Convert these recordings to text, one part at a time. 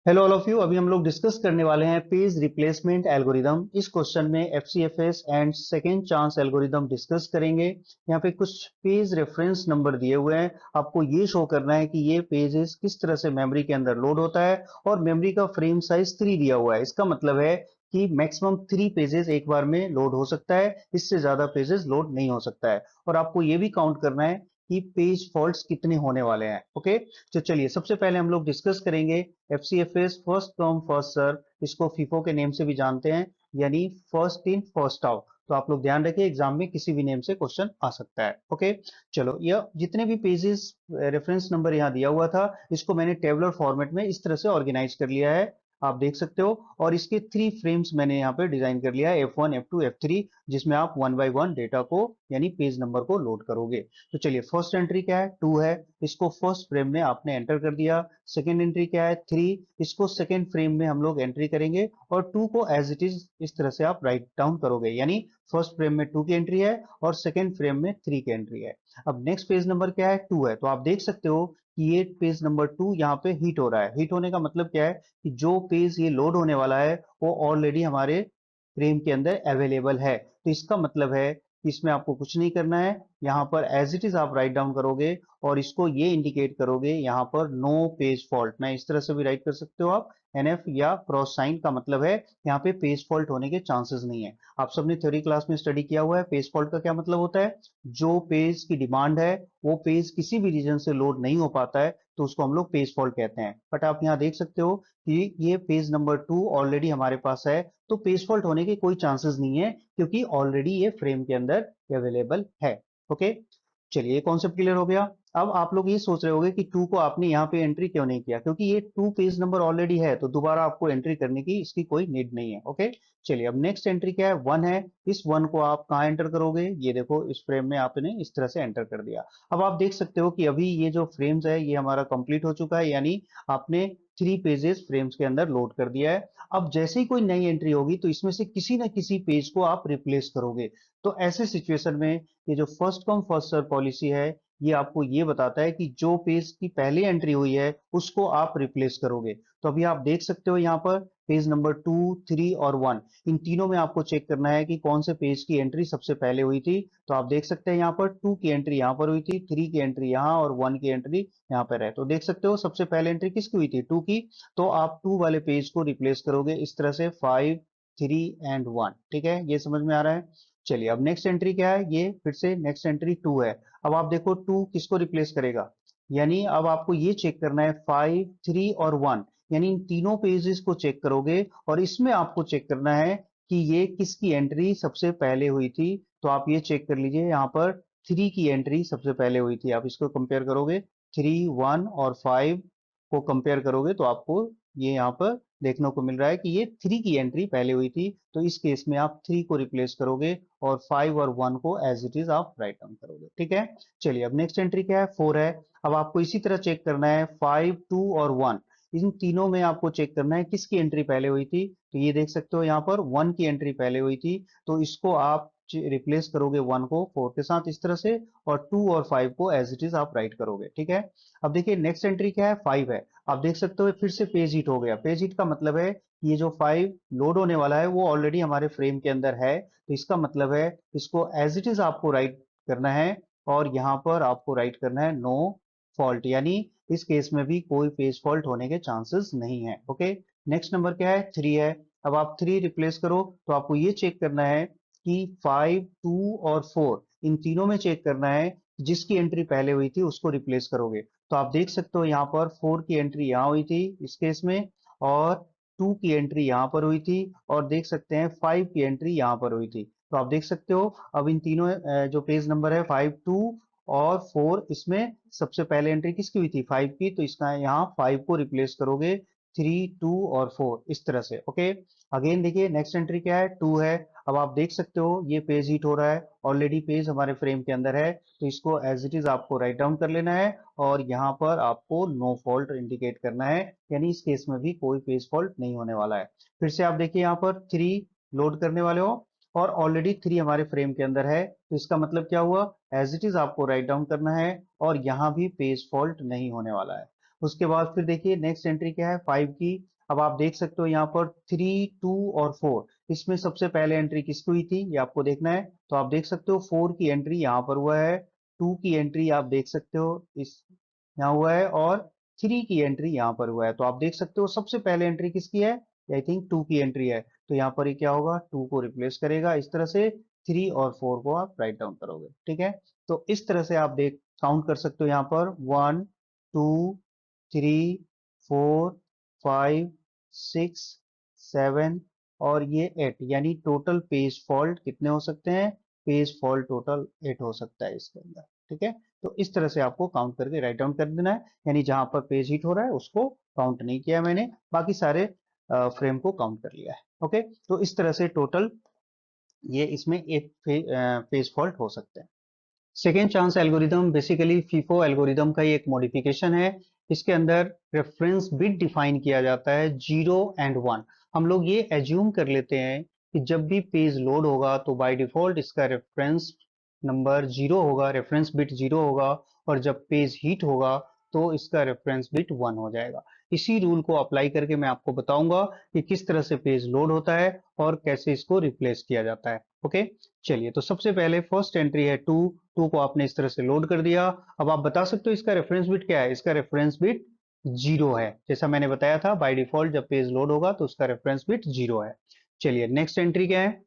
Hello all of you. अभी हम लोग डिस्कस करने वाले हैं पेज रिप्लेसमेंट एल्गोरिदम। इस क्वेश्चन में FCFS and second chance algorithm discuss करेंगे। यहाँ पे कुछ पेज रेफरेंस नंबर दिए हुए हैं। आपको ये शो करना है कि ये पेजेस किस तरह से मेमोरी के अंदर लोड होता है और मेमोरी का फ्रेम साइज 3 दिया हुआ है। इसका मतलब है कि मैक्सिमम 3 पेजेस एक बार में लोड हो सकता है, इससे ज्यादा पेजेस लोड नहीं हो सकता है। और आपको ये भी काउंट करना है कि पेज फॉल्ट्स कितने होने वाले हैं। ओके, तो चलिए सबसे पहले हम लोग डिस्कस करेंगे FCFS first come first serve. इसको फीफो के नेम से भी जानते हैं, यानी फर्स्ट इन फर्स्ट आउट। तो आप लोग ध्यान रखिए, एग्जाम में किसी भी नेम से क्वेश्चन आ सकता है। ओके, चलो यह जितने भी पेजेस रेफरेंस नंबर यहाँ दिया हुआ था, इसको मैंने टेबुलर फॉर्मेट में इस तरह से ऑर्गेनाइज कर लिया है, आप देख सकते हो। और इसके 3 फ्रेम्स मैंने यहाँ पे डिजाइन कर लिया है, F1 F2 F3, जिसमें आप वन बाय वन डेटा को यानी पेज नंबर को लोड करोगे। तो चलिए, फर्स्ट एंट्री क्या है, 2 है, इसको फर्स्ट फ्रेम में आपने एंटर कर दिया। सेकेंड एंट्री क्या है, 3, इसको सेकेंड फ्रेम में हम लोग एंट्री करेंगे और 2 को एज इट इज इस तरह से आप राइट डाउन करोगे, यानी फर्स्ट फ्रेम में 2 की एंट्री है और सेकेंड फ्रेम में 3 की एंट्री है। अब नेक्स्ट पेज नंबर क्या है, 2 है, तो आप देख सकते हो कि ये पेज नंबर 2 यहाँ पे हिट हो रहा है। हिट होने का मतलब क्या है कि जो पेज ये लोड होने वाला है वो ऑलरेडी हमारे फ्रेम के अंदर अवेलेबल है। तो इसका मतलब है कि इसमें आपको कुछ नहीं करना है, यहाँ पर एज इट इज आप राइट डाउन करोगे और इसको ये इंडिकेट करोगे यहाँ पर नो पेज फॉल्ट। मैं इस तरह से भी राइट कर सकते हो आप, एनएफ या क्रॉस साइन का मतलब है यहाँ पे पेज फॉल्ट होने के चांसेस नहीं है। आप सबने थ्योरी क्लास में स्टडी किया हुआ है, पेज फॉल्ट का क्या मतलब होता है, जो पेज की डिमांड है वो पेज किसी भी रीजन से लोड नहीं हो पाता है, तो उसको हम लोग पेज फॉल्ट कहते हैं। बट आप यहाँ देख सकते हो कि ये पेज नंबर 2 ऑलरेडी हमारे पास है, तो पेज फॉल्ट होने के कोई चांसेस नहीं है, क्योंकि ऑलरेडी ये फ्रेम के अंदर अवेलेबल है। ओके, चलिए ये कॉन्सेप्ट क्लियर हो गया। अब आप लोग ये सोच रहे होंगे कि 2 को आपने यहाँ पे एंट्री क्यों नहीं किया, क्योंकि ये 2 पेज नंबर ऑलरेडी है, तो दोबारा आपको एंट्री करने की इसकी कोई नीड नहीं है। ओके, चलिए अब नेक्स्ट एंट्री क्या है, 1 है। इस 1 को आप कहाँ एंटर करोगे, ये देखो इस फ्रेम में आपने इस तरह से एंटर कर दिया। अब आप देख सकते हो कि अभी ये जो फ्रेम्स है ये हमारा कंप्लीट हो चुका है, यानी आपने 3 पेजेस फ्रेम्स के अंदर लोड कर दिया है। अब जैसे ही कोई नई एंट्री होगी तो इसमें से किसी ना किसी पेज को आप रिप्लेस करोगे। तो ऐसे सिचुएशन में ये जो first come first serve policy है, ये आपको ये बताता है कि जो पेज की पहली एंट्री हुई है उसको आप रिप्लेस करोगे। तो अभी आप देख सकते हो यहाँ पर पेज नंबर 2, 3 और 1, इन तीनों में आपको चेक करना है कि कौन से पेज की एंट्री सबसे पहले हुई थी। तो आप देख सकते हैं यहाँ पर 2 की एंट्री यहाँ पर हुई थी, 3 की एंट्री यहाँ और 1 की एंट्री यहाँ पर है। तो देख सकते हो सबसे पहले एंट्री किसकी हुई थी, 2 की। तो आप 2 वाले पेज को रिप्लेस करोगे इस तरह से, 5, 3 एंड 1। ठीक है, ये समझ में आ रहा है। चलिए अब नेक्स्ट एंट्री क्या है, ये फिर से नेक्स्ट एंट्री 2 है। अब आप देखो 2 किसको रिप्लेस करेगा, यानी अब आपको ये चेक करना है 5, 3 और 1, यानी इन तीनों पेजेस को चेक करोगे और इसमें आपको चेक करना है कि ये किसकी एंट्री सबसे पहले हुई थी। तो आप ये चेक कर लीजिए, यहाँ पर 3 की एंट्री सबसे पहले हुई थी। आप इसको कंपेयर करोगे, 3, 1 और 5 को कंपेयर करोगे तो आपको ये यहाँ पर देखने को मिल रहा है कि ये 3 की एंट्री पहले हुई थी। तो इस केस में आप 3 को रिप्लेस करोगे और 5 और 1 को एज इट इज आप राइट डाउन करोगे। ठीक है, चलिए अब नेक्स्ट एंट्री क्या है, 4 है। अब आपको इसी तरह चेक करना है 5, 2 और 1, इन तीनों में आपको चेक करना है किसकी एंट्री पहले हुई थी। तो ये देख सकते हो यहाँ पर 1 की एंट्री पहले हुई थी, तो इसको आप रिप्लेस करोगे 1 को 4 के साथ इस तरह से, और 2 और 5 को एज इट इज आप राइट करोगे। ठीक है, अब देखिए नेक्स्ट एंट्री क्या है, 5 है। आप देख सकते हो फिर से पेज हिट हो गया। पेज हिट का मतलब है ये जो 5 लोड होने वाला है वो ऑलरेडी हमारे फ्रेम के अंदर है, तो इसका मतलब है इसको एज इट इज आपको राइट करना है और यहाँ पर आपको राइट करना है नो फॉल्ट, यानी इस केस में भी कोई पेज फॉल्ट होने के चांसेस नहीं है। ओके, नेक्स्ट नंबर क्या है, 3 है। अब आप 3 रिप्लेस करो तो आपको ये चेक करना है कि 5, 2 और 4, इन तीनों में चेक करना है जिसकी एंट्री पहले हुई थी उसको रिप्लेस करोगे। तो आप देख सकते हो यहाँ पर 4 की एंट्री यहाँ हुई थी इस केस में, और 2 की एंट्री यहाँ पर हुई थी, और देख सकते हैं 5 की एंट्री यहाँ पर हुई थी। तो आप देख सकते हो अब इन तीनों जो पेज नंबर है 5, 2 और 4, इसमें सबसे पहले एंट्री किसकी हुई थी, 5 की, तो इसका यहाँ 5 को रिप्लेस करोगे 3, 2 और 4 इस तरह से। ओके, अगेन देखिए नेक्स्ट एंट्री क्या है, 2 है। अब आप देख सकते हो ये पेज हिट हो रहा है, ऑलरेडी पेज हमारे फ्रेम के अंदर है, तो इसको एज इट इज आपको राइट डाउन कर लेना है और यहाँ पर आपको नो फॉल्ट इंडिकेट करना है, यानी इस केस में भी कोई पेज फॉल्ट नहीं होने वाला है। फिर से आप देखिए यहाँ पर 3 लोड करने वाले हो और ऑलरेडी 3 हमारे फ्रेम के अंदर है, तो इसका मतलब क्या हुआ, एज इट इज आपको राइट डाउन करना है और यहाँ भी पेज फॉल्ट नहीं होने वाला है। उसके बाद फिर देखिए नेक्स्ट एंट्री क्या है 5 की। अब आप देख सकते हो यहाँ पर 3, 2 और 4, इसमें सबसे पहले एंट्री किसकी हुई थी ये आपको देखना है। तो आप देख सकते हो 4 की एंट्री यहाँ पर हुआ है, 2 की एंट्री आप देख सकते हो इस यहाँ हुआ है, और 3 की एंट्री यहाँ पर हुआ है। तो आप देख सकते हो सबसे पहले एंट्री किसकी है, आई थिंक 2 की एंट्री है। तो यहाँ पर ये क्या होगा, 2 को रिप्लेस करेगा, इस तरह से 3 और 4 को आप राइट डाउन करोगे। ठीक है, तो इस तरह से आप देख काउंट कर सकते हो यहाँ पर 1, 2, 3, 4, 5, 6, 7 और ये 8, यानी टोटल पेज फॉल्ट कितने हो सकते हैं, पेज फॉल्ट टोटल 8 हो सकता है इसके अंदर। ठीक है, तो इस तरह से आपको काउंट करके राइट डाउन कर देना है, यानी जहां पर पेज हिट हो रहा है उसको काउंट नहीं किया मैंने, बाकी सारे फ्रेम को काउंट कर लिया है। ओके, तो इस तरह से टोटल ये इसमें 8 पेज फॉल्ट हो सकते हैं। Second chance algorithm basically FIFO algorithm का ही एक मॉडिफिकेशन है। इसके अंदर रेफरेंस बिट डिफाइन किया जाता है 0 एंड 1। हम लोग ये एज्यूम कर लेते हैं कि जब भी पेज लोड होगा तो बाय डिफॉल्ट इसका रेफरेंस नंबर 0 होगा, रेफरेंस बिट 0 होगा, और जब पेज हीट होगा तो इसका रेफरेंस बिट 1 हो जाएगा। इसी रूल को अप्लाई करके मैं आपको बताऊंगा कि किस तरह से पेज लोड होता है और कैसे इसको रिप्लेस किया जाता है। ओके, चलिए, तो सबसे पहले फर्स्ट एंट्री है 2, 2 को आपने इस तरह से लोड कर दिया। अब आप बता सकते हो इसका रेफरेंस बिट क्या है, इसका रेफरेंस बिट 0 है, जैसा मैंने बताया था बाय डिफॉल्ट जब पेज लोड होगा तो उसका रेफरेंस बिट 0 है। चलिए नेक्स्ट एंट्री क्या है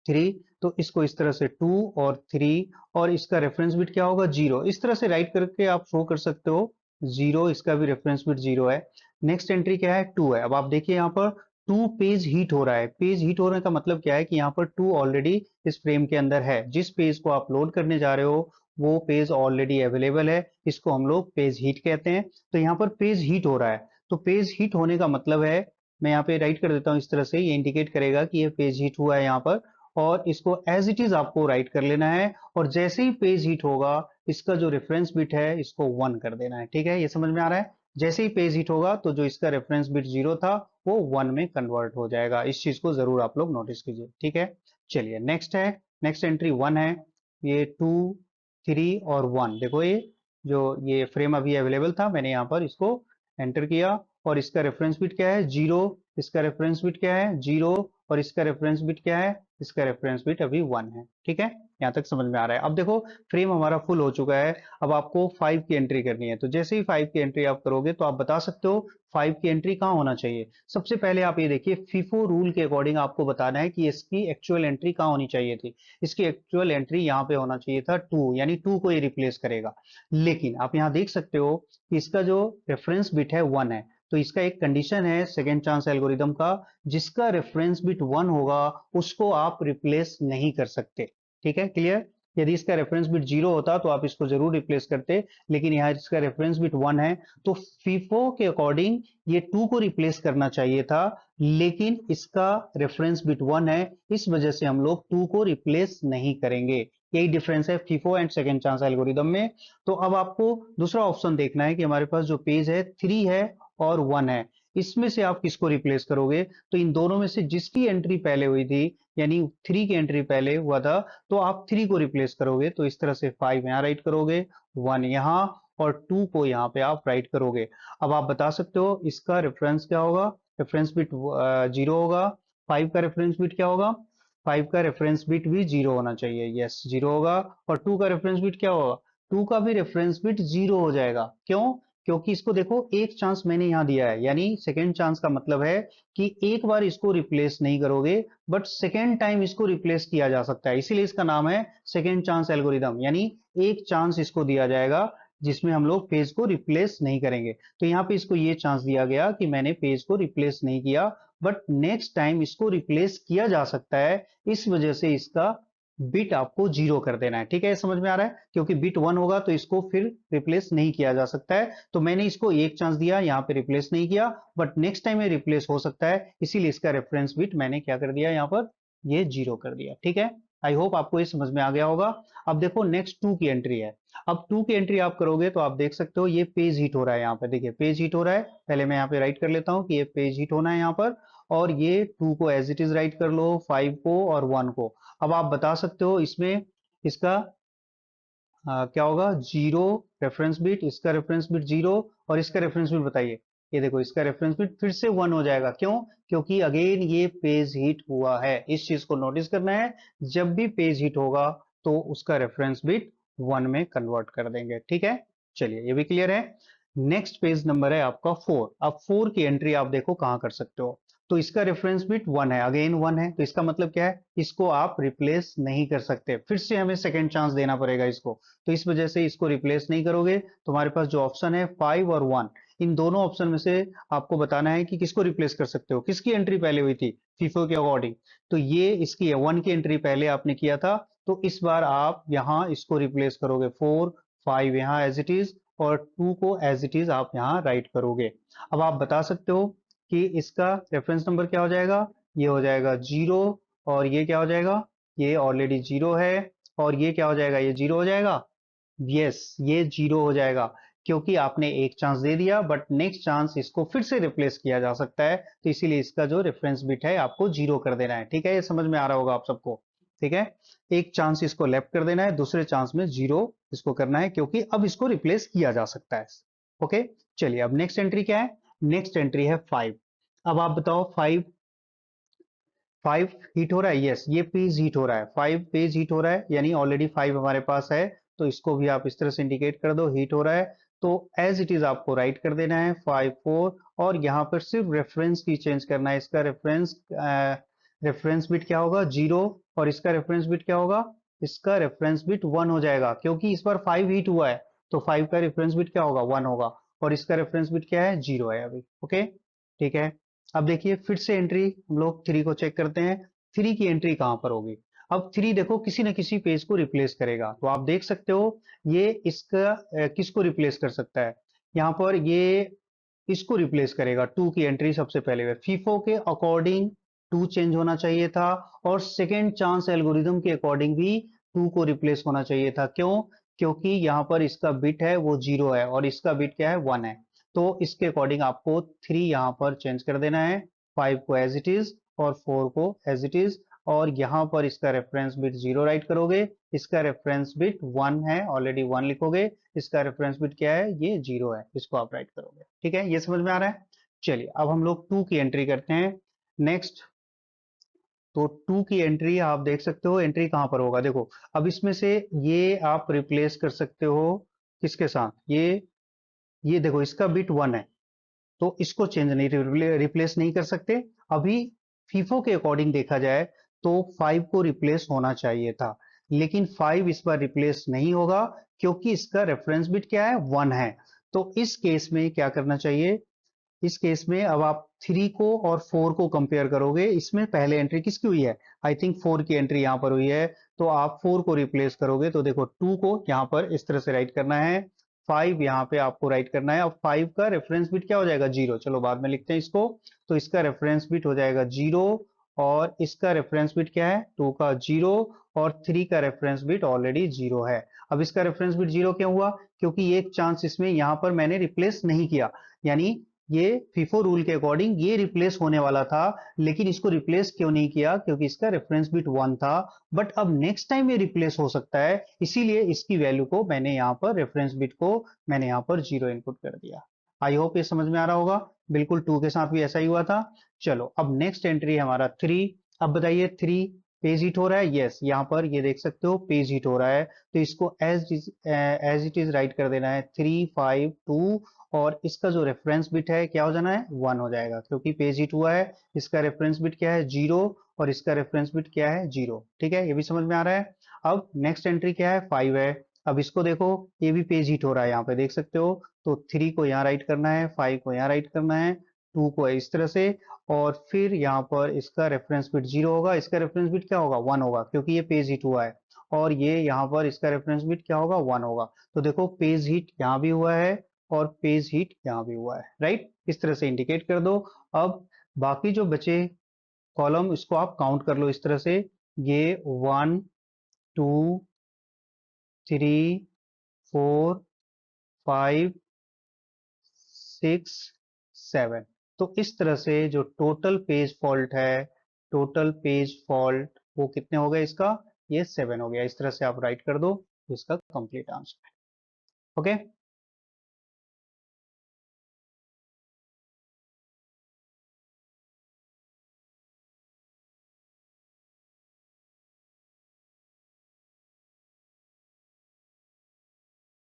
3, तो इसको इस तरह से 2 और 3, और इसका रेफरेंस बिट क्या होगा 0, इस तरह से राइट करके आप शो कर सकते हो 0, इसका भी रेफरेंस बिट 0 है। नेक्स्ट एंट्री क्या है 2 है। अब आप देखिए यहाँ पर 2 पेज हीट हो रहा है, पेज हीट होने का मतलब क्या है कि यहाँ पर 2 ऑलरेडी इस फ्रेम के अंदर है, जिस पेज को आप लोड करने जा रहे हो वो पेज ऑलरेडी अवेलेबल है, इसको हम लोग पेज हीट कहते हैं। तो यहाँ पर पेज हीट हो रहा है, तो पेज हीट होने का मतलब है, मैं यहाँ पे राइट कर देता हूँ इस तरह से, ये इंडिकेट करेगा कि ये पेज हीट हुआ है यहाँ पर, और इसको एज इट इज आपको राइट कर लेना है, और जैसे ही पेज हिट होगा इसका जो रेफरेंस बिट है इसको 1 कर देना है। ठीक है, ये समझ में आ रहा है, जैसे ही पेज हिट होगा तो जो इसका रेफरेंस बिट 0 था वो 1 में कन्वर्ट हो जाएगा, इस चीज को जरूर आप लोग नोटिस कीजिए। ठीक है, चलिए नेक्स्ट है, नेक्स्ट एंट्री 1 है, ये 2, 3 और 1, देखो ये जो ये फ्रेम अभी अवेलेबल था मैंने यहाँ पर इसको एंटर किया, और इसका रेफरेंस बिट क्या है 0, इसका रेफरेंस बिट क्या है 0, और इसका रेफरेंस बिट क्या है, इसका रेफरेंस बिट अभी 1 है। ठीक है, यहाँ तक समझ में आ रहा है। अब देखो फ्रेम हमारा फुल हो चुका है, अब आपको 5 की एंट्री करनी है, तो जैसे ही 5 की एंट्री आप करोगे तो आप बता सकते हो 5 की एंट्री कहाँ होना चाहिए। सबसे पहले आप ये देखिए फीफो रूल के अकॉर्डिंग आपको बताना है कि इसकी एक्चुअल एंट्री कहाँ होनी चाहिए थी। इसकी एक्चुअल एंट्री यहाँ पे होना चाहिए था 2, यानी 2 को ये रिप्लेस करेगा, लेकिन आप यहाँ देख सकते हो कि इसका जो रेफरेंस बिट है 1 है, तो इसका एक कंडीशन है सेकेंड चांस एल्गोरिदम का, जिसका रेफरेंस बिट 1 होगा उसको आप रिप्लेस नहीं कर सकते। ठीक है, क्लियर। यदि इसका रेफरेंस बिट 0 होता तो आप इसको जरूर रिप्लेस करते, लेकिन यहाँ इसका रेफरेंस बिट 1 है, तो फीफो के अकॉर्डिंग ये 2 को रिप्लेस करना चाहिए था, लेकिन इसका रेफरेंस बिट 1 है, इस वजह से हम लोग 2 को रिप्लेस नहीं करेंगे। यही डिफरेंस है FIFO and second chance algorithm में। तो अब आपको दूसरा ऑप्शन देखना है कि हमारे पास जो पेज है 3 है और 1 है, इसमें से आप किसको रिप्लेस करोगे। तो इन दोनों में से जिसकी एंट्री पहले हुई थी, यानी 3 की एंट्री पहले हुआ था, तो आप 3 को रिप्लेस करोगे, तो इस तरह से 5 यहाँ राइट करोगे, 1 यहाँ, और 2 को यहाँ पे आप राइट करोगे। अब आप बता सकते हो इसका रेफरेंस क्या होगा, रेफरेंस बिट 0 होगा, 5 का रेफरेंस बिट क्या होगा, 5 का रेफरेंस बिट भी 0 होना चाहिए, यस 0 होगा, और 2 का रेफरेंस बिट क्या होगा, 2 का भी रेफरेंस बिट 0 हो जाएगा। क्यों, क्योंकि इसको देखो एक चांस मैंने यहां दिया है, यानी सेकेंड चांस का मतलब है कि एक बार इसको रिप्लेस नहीं करोगे बट सेकेंड टाइम इसको रिप्लेस किया जा सकता है, इसीलिए इसका नाम है सेकेंड चांस एल्गोरिदम, यानी एक चांस इसको दिया जाएगा जिसमें हम लोग पेज को रिप्लेस नहीं करेंगे। तो यहाँ पे इसको ये चांस दिया गया कि मैंने पेज को रिप्लेस नहीं किया, बट नेक्स्ट टाइम इसको रिप्लेस किया जा सकता है, इस वजह से इसका बिट आपको 0 कर देना है। ठीक है, समझ में आ रहा है, क्योंकि बिट 1 होगा तो इसको फिर रिप्लेस नहीं किया जा सकता है, तो मैंने इसको एक चांस दिया, यहाँ पे रिप्लेस नहीं किया, बट नेक्स्ट टाइम ये रिप्लेस हो सकता है, इसीलिए इसका रेफरेंस बिट मैंने क्या कर दिया यहाँ पर, ये 0 कर दिया। ठीक है, आई होप आपको ये समझ में आ गया होगा। अब देखो नेक्स्ट 2 की एंट्री है, अब 2 की एंट्री आप करोगे तो आप देख सकते हो ये पेज हिट हो रहा है, यहाँ पे देखिए पेज हिट हो रहा है, पहले मैं यहाँ पे राइट कर लेता हूँ कि ये पेज हिट होना है यहाँ पर, और ये 2 को एज इट इज राइट कर लो, 5 को और 1 को। अब आप बता सकते हो इसमें इसका क्या होगा, जीरो रेफरेंस बिट, इसका रेफरेंस बिट जीरो और इसका रेफरेंस बिट बताइए। ये देखो इसका रेफरेंस बिट फिर से वन हो जाएगा, क्यों? क्योंकि अगेन ये पेज हिट हुआ है, इस चीज को नोटिस करना है। जब भी पेज हिट होगा तो उसका रेफरेंस बिट वन में कन्वर्ट कर देंगे, ठीक है। चलिए ये भी क्लियर है। नेक्स्ट पेज नंबर है आपका फोर। अब फोर की एंट्री आप देखो कहां कर सकते हो। तो इसका रेफरेंस बिट वन है, अगेन वन है, तो इसका मतलब क्या है, इसको आप रिप्लेस नहीं कर सकते, फिर से हमें सेकेंड चांस देना पड़ेगा इसको। तो इस वजह से इसको रिप्लेस नहीं करोगे। तुम्हारे पास जो ऑप्शन है फाइव और वन, इन दोनों ऑप्शन में से आपको बताना है कि किसको रिप्लेस कर सकते हो, किसकी एंट्री पहले हुई थी फीफो के अकॉर्डिंग। तो ये इसकी वन की एंट्री पहले आपने किया था, तो इस बार आप यहाँ इसको रिप्लेस करोगे, फोर फाइव यहाँ एज इट इज और टू को एज इट इज आप यहाँ राइट करोगे। अब आप बता सकते हो कि इसका रेफरेंस नंबर क्या हो जाएगा, ये हो जाएगा जीरो, और ये क्या हो जाएगा, ये ऑलरेडी जीरो है, और ये क्या हो जाएगा, ये जीरो हो जाएगा। यस, ये जीरो हो जाएगा, क्योंकि आपने एक चांस दे दिया, बट नेक्स्ट चांस इसको फिर से रिप्लेस किया जा सकता है, तो इसीलिए इसका जो रेफरेंस बिट है आपको जीरो कर देना है, ठीक है। ये समझ में आ रहा होगा आप सबको, ठीक है। एक चांस इसको लेफ्ट कर देना है, दूसरे चांस में जीरो इसको करना है, क्योंकि अब इसको रिप्लेस किया जा सकता है। ओके, चलिए अब नेक्स्ट एंट्री क्या है, नेक्स्ट एंट्री है फाइव। अब आप बताओ फाइव, फाइव हीट हो रहा है, यस ये पेज हीट हो रहा है, फाइव पेज हीट हो रहा है, यानी ऑलरेडी फाइव हमारे पास है, तो इसको भी आप इस तरह से इंडिकेट कर दो, हीट हो रहा है। तो एज इट इज आपको राइट कर देना है फाइव फोर, और यहाँ पर सिर्फ रेफरेंस की चेंज करना है। इसका रेफरेंस बिट क्या होगा, जीरो, और इसका रेफरेंस बिट क्या होगा, इसका रेफरेंस बिट वन हो जाएगा, क्योंकि इस बार फाइव हीट हुआ है, तो फाइव का रेफरेंस बिट क्या होगा, वन होगा, और इसका रेफरेंस बिट क्या है, जीरो है अभी। ओके, ठीक है। अब देखिए फिर से एंट्री हम लोग थ्री को चेक करते हैं, थ्री की एंट्री कहां पर होगी। अब थ्री देखो किसी न किसी पेज को रिप्लेस करेगा, तो आप देख सकते हो ये इसका किसको रिप्लेस कर सकता है, यहाँ पर ये इसको रिप्लेस करेगा, टू की एंट्री सबसे पहले है, फीफो के अकॉर्डिंग टू चेंज होना चाहिए था, और सेकेंड चांस एल्गोरिदम के अकॉर्डिंग भी टू को रिप्लेस होना चाहिए था, क्यों? क्योंकि यहाँ पर इसका बिट है वो जीरो है, और इसका बिट क्या है, वन है। तो इसके अकॉर्डिंग आपको थ्री यहाँ पर चेंज कर देना है, फाइव को एज इट इज और फोर को एज इट इज, और यहाँ पर इसका रेफरेंस बिट जीरो राइट करोगे, इसका रेफरेंस बिट वन है, ऑलरेडी वन लिखोगे, इसका रेफरेंस बिट क्या है, ये जीरो है, इसको आप राइट करोगे, ठीक है। ये समझ में आ रहा है। चलिए अब हम लोग टू की एंट्री करते हैं नेक्स्ट। तो टू की एंट्री आप देख सकते हो, एंट्री कहां पर होगा, देखो अब इसमें से ये आप रिप्लेस कर सकते हो किसके साथ, ये देखो इसका बिट वन है, तो इसको चेंज नहीं, रिप्लेस नहीं कर सकते अभी। फीफो के अकॉर्डिंग देखा जाए तो फाइव को रिप्लेस होना चाहिए था, लेकिन फाइव इस बार रिप्लेस नहीं होगा, क्योंकि इसका रेफरेंस बिट क्या है, वन है। तो इस केस में क्या करना चाहिए, इस केस में अब आप थ्री को और फोर को कंपेयर करोगे, इसमें पहले एंट्री किसकी हुई है, आई थिंक फोर की एंट्री यहां पर हुई है, तो आप फोर को रिप्लेस करोगे, तो देखो टू को यहां पर इस तरह से राइट करना है, फाइव यहाँ पे आपको राइट करना है। अब फाइव का रेफरेंस बिट क्या हो जाएगा, जीरो, चलो बाद में लिखते हैं इसको। तो इसका रेफरेंस बिट हो जाएगा जीरो, और इसका रेफरेंस बिट क्या है, टू का जीरो, और थ्री का रेफरेंस बिट ऑलरेडी जीरो है। अब इसका रेफरेंस बिट जीरो क्यों हुआ, क्योंकि एक चांस इसमें यहां पर मैंने रिप्लेस नहीं किया, यानी ये फीफो रूल के अकॉर्डिंग ये रिप्लेस होने वाला था, लेकिन इसको रिप्लेस क्यों नहीं किया, क्योंकि इसका रेफरेंस बिट वन था। बट अब नेक्स्ट टाइम ये रिप्लेस हो सकता है, इसीलिए इसकी वैल्यू को मैंने यहाँ पर रेफरेंस बिट को मैंने यहाँ पर जीरो इनपुट कर दिया। आई होप ये समझ में आ रहा होगा, बिल्कुल टू के साथ भी ऐसा ही हुआ था। चलो अब नेक्स्ट एंट्री है हमारा थ्री। अब बताइए थ्री पेज हिट हो रहा है, यस यहाँ पर ये देख सकते हो पेज हिट हो रहा है, तो इसको एज इट इज राइट कर देना है, थ्री फाइव टू, और इसका जो रेफरेंस बिट है क्या हो जाना है, वन हो जाएगा, क्योंकि पेज हिट हुआ है। इसका रेफरेंस बिट क्या है, जीरो, और इसका रेफरेंस बिट क्या है, जीरो, ठीक है, ये भी समझ में आ रहा है। अब नेक्स्ट एंट्री क्या है, फाइव है। अब इसको देखो, ये भी पेज हिट हो रहा है, यहाँ पे देख सकते हो, तो थ्री को यहाँ राइट करना है, फाइव को यहाँ राइट करना है, टू को इस तरह से, और फिर यहाँ पर इसका रेफरेंस बिट जीरो होगा, इसका रेफरेंस बिट क्या होगा, वन होगा, क्योंकि ये पेज हिट हुआ है, और ये यहाँ पर इसका रेफरेंस बिट क्या होगा, वन होगा। तो देखो पेज हिट यहाँ भी हुआ है, और पेज हीट यहाँ भी हुआ है, राइट, इस तरह से इंडिकेट कर दो। अब बाकी जो बचे कॉलम इसको आप काउंट कर लो इस तरह से, ये one two three four five six seven, तो इस तरह से जो टोटल पेज फॉल्ट है, टोटल पेज फॉल्ट वो कितने हो गए, इसका ये सेवन हो गया, इस तरह से आप राइट कर दो। इसका कंप्लीट आंसर है। ओके।